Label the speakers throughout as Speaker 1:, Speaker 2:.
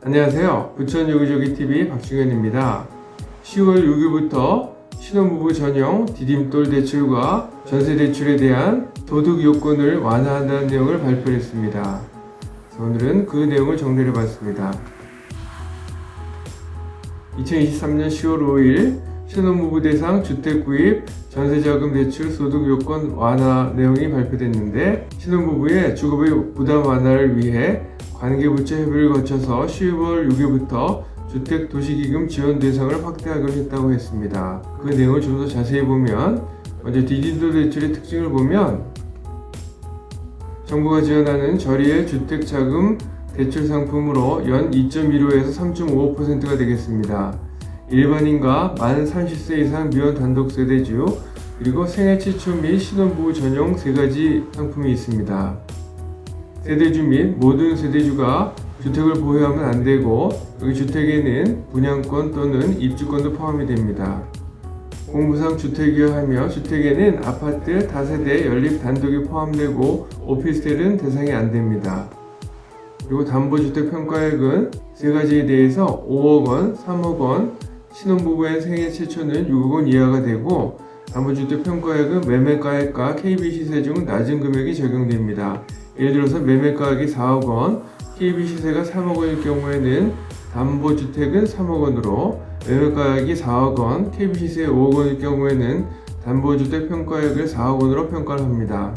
Speaker 1: 안녕하세요. 부천 여기저기TV 박중현입니다. 10월 6일부터 신혼부부 전용 디딤돌 대출과 전세대출에 대한 소득 요건을 완화한다는 내용을 발표했습니다. 오늘은 그 내용을 정리해 봤습니다. 2023년 10월 5일 신혼부부 대상 주택구입 전세자금 대출 소득 요건 완화 내용이 발표됐는데, 신혼부부의 주거비 부담 완화를 위해 관계부처 협의를 거쳐서 10월 6일부터 주택도시기금 지원 대상을 확대하기로 했다고 했습니다. 그 내용을 좀 더 자세히 보면, 먼저 디딤돌 대출의 특징을 보면, 정부가 지원하는 저리의 주택자금 대출 상품으로 연 2.15에서 3.55%가 되겠습니다. 일반인과 만 30세 이상 미혼 단독세대주, 그리고 생애 최초 및 신혼부부 전용 3가지 상품이 있습니다. 세대주 및 모든 세대주가 주택을 보유하면 안 되고, 여기 주택에는 분양권 또는 입주권도 포함이 됩니다. 공부상 주택이어하며 주택에는 아파트, 다세대, 연립, 단독이 포함되고 오피스텔은 대상이 안 됩니다. 그리고 담보주택 평가액은 3가지에 대해서 5억 원, 3억 원, 신혼부부의 생애 최초는 6억 원 이하가 되고, 담보주택 평가액은 매매가액과 KB 시세 중 낮은 금액이 적용됩니다. 예를 들어서 매매가액이 4억 원, KB 시세가 3억 원일 경우에는 담보주택은 3억 원으로, 매매가액이 4억 원, KB 시세 5억 원일 경우에는 담보주택 평가액을 4억 원으로 평가를 합니다.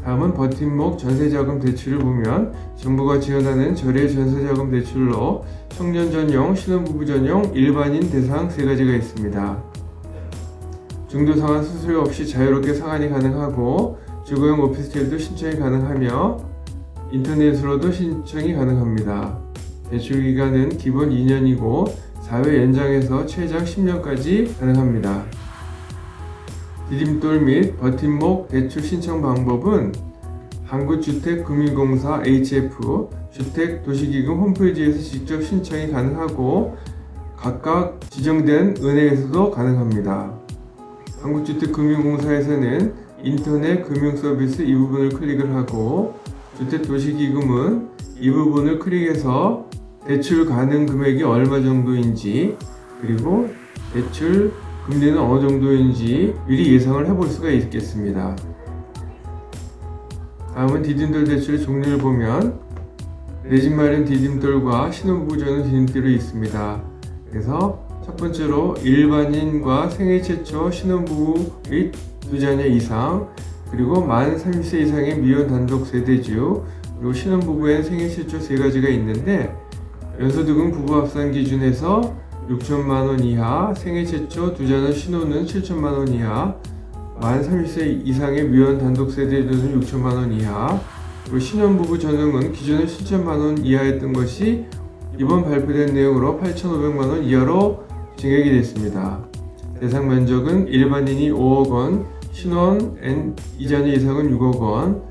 Speaker 1: 다음은 버팀목 전세자금 대출을 보면, 정부가 지원하는 저리의 전세자금 대출로 청년 전용, 신혼부부 전용, 일반인 대상 3가지가 있습니다. 중도 상환 수수료 없이 자유롭게 상환이 가능하고, 주거용 오피스텔도 신청이 가능하며 인터넷으로도 신청이 가능합니다. 대출 기간은 기본 2년이고 4회 연장해서 최장 10년까지 가능합니다. 디딤돌 및 버팀목 대출 신청 방법은 한국주택금융공사 HF 주택도시기금 홈페이지에서 직접 신청이 가능하고, 각각 지정된 은행에서도 가능합니다. 한국주택금융공사에서는 인터넷 금융서비스 이 부분을 클릭을 하고, 주택도시기금은 이 부분을 클릭해서 대출 가능 금액이 얼마 정도인지, 그리고 대출 금리는 어느 정도인지 미리 예상을 해볼 수가 있겠습니다. 다음은 디딤돌 대출의 종류를 보면, 내 집 마련 디딤돌과 신혼부부 전용 디딤돌이 있습니다. 그래서 첫 번째로 일반인과 생애 최초 신혼부부 및 2자녀 이상, 그리고 만 30세 이상의 미혼 단독 세대주, 그리고 신혼부부엔 생애 최초 3가지가 있는데, 연소득은 부부 합산 기준에서 6천만원 이하, 생애 최초 2자녀 신혼은 7천만원 이하, 만 30세 이상의 미혼 단독 세대주는 6천만원 이하, 그리고 신혼부부 전용은 기존에 7천만원 이하였던 것이 이번 발표된 내용으로 8,500만원 이하로 증액이 됐습니다. 대상 면적은 일반인이 5억 원, 신혼 N 2자녀 이상은 6억 원,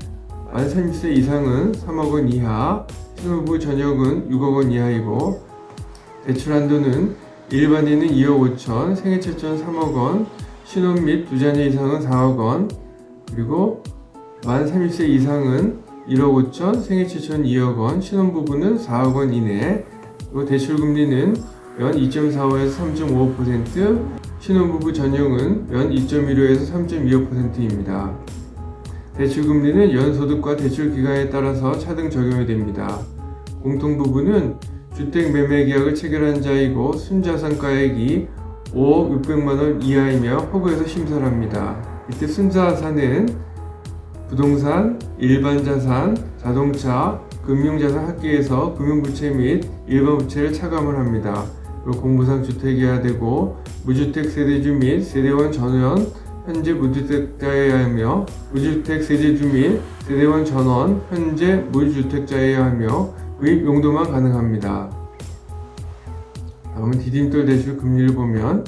Speaker 1: 만 30세 이상은 3억 원 이하, 신혼부부 전용은 6억 원 이하이고, 대출 한도는 일반인은 2억 5천, 생애 최초는 3억 원, 신혼 및 2자녀 이상은 4억 원, 그리고 만 30세 이상은 1억 5천, 생애 최초는 2억 원, 신혼부부는 4억 원 이내, 그리고 대출 금리는 연 2.45에서 3.55%, 신혼부부 전용은 연 2.15에서 3.25%입니다. 대출 금리는 연소득과 대출 기간에 따라서 차등 적용이 됩니다. 공통부부는 주택 매매 계약을 체결한 자이고 순자산가액이 5억 600만원 이하이며 허구에서 심사를 합니다. 이때 순자산은 부동산, 일반자산, 자동차, 금융자산 합계해서 금융부채 및 일반부채를 차감을 합니다. 그리고 공부상 주택이어야 되고, 무주택 세대주 및 세대원 전원 현재 무주택자여야 하며, 무주택 세대주 및 세대원 전원 현재 무주택자여야 하며, 구입 용도만 가능합니다. 다음은 디딤돌 대출 금리를 보면,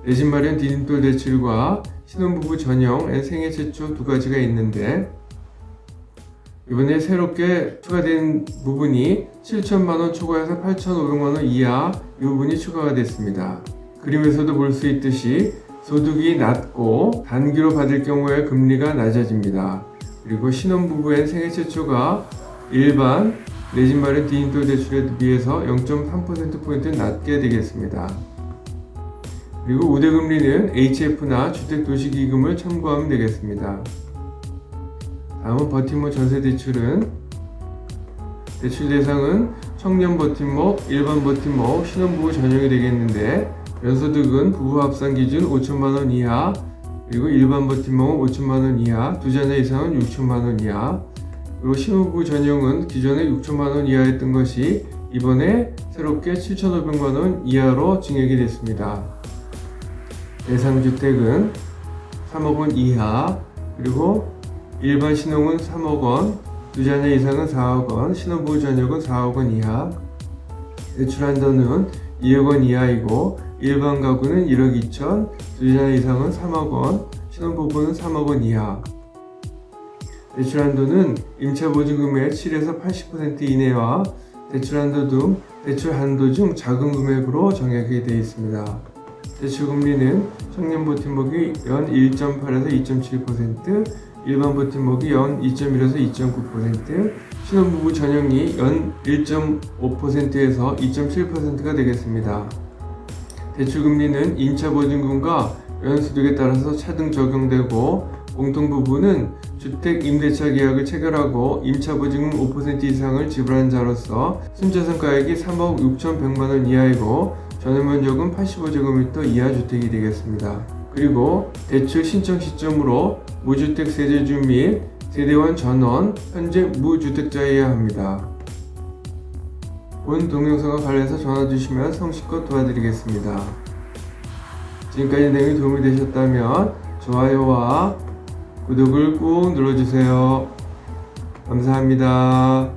Speaker 1: 내 집 마련 디딤돌 대출과 신혼부부 전용 생애 최초 2가지가 있는데, 이번에 새롭게 추가된 부분이 7천만원 초과해서 8,500만원 이하 이 부분이 추가가 됐습니다. 그림에서도 볼 수 있듯이 소득이 낮고 단기로 받을 경우에 금리가 낮아집니다. 그리고 신혼부부의 생애 최초가 일반 내 집 마련 디딤돌 대출에 비해서 0.3%포인트 낮게 되겠습니다. 그리고 우대금리는 HF나 주택도시기금을 참고하면 되겠습니다. 다음은 버팀목 전세대출은 대출 대상은 청년 버팀목, 일반 버팀목, 신혼부부 전용이 되겠는데 연소득은 부부 합산 기준 5천만원 이하, 그리고 일반 버팀목은 5천만원 이하, 두 자녀 이상은 6천만원 이하, 그리고 신혼부부 전용은 기존에 6천만원 이하였던 것이 이번에 새롭게 7,500만원 이하로 증액이 됐습니다. 대상주택은 3억원 이하, 그리고 일반 신혼은 3억원, 두 자녀 이상은 4억원, 신혼부부 전용은 4억원 이하, 대출 한도는 2억원 이하이고 일반 가구는 1억 2천, 두 자녀 이상은 3억원, 신혼부부는 3억원 이하. 대출 한도는 임차 보증금의 7에서 80% 이내와 대출 한도 중 작은 금액으로 정하게 되어 있습니다. 대출 금리는 청년 버팀목이 연 1.8에서 2.7%, 일반 버팀목이 연 2.1에서 2.9%, 신혼부부 전용이 연 1.5%에서 2.7%가 되겠습니다. 대출 금리는 임차 보증금과 연소득에 따라서 차등 적용되고 공통부부는 주택 임대차 계약을 체결하고 임차 보증금 5% 이상을 지불한 자로서 순자산가액이 3억 6,100만원 이하이고 전용면적은 85제곱미터 이하 주택이 되겠습니다. 그리고 대출 신청 시점으로 무주택 세대주 및 세대원 전원, 현재 무주택자여야 합니다. 본 동영상과 관련해서 전화 주시면 성실껏 도와드리겠습니다. 지금까지 내용이 도움이 되셨다면 좋아요와 구독을 꾹 눌러주세요. 감사합니다.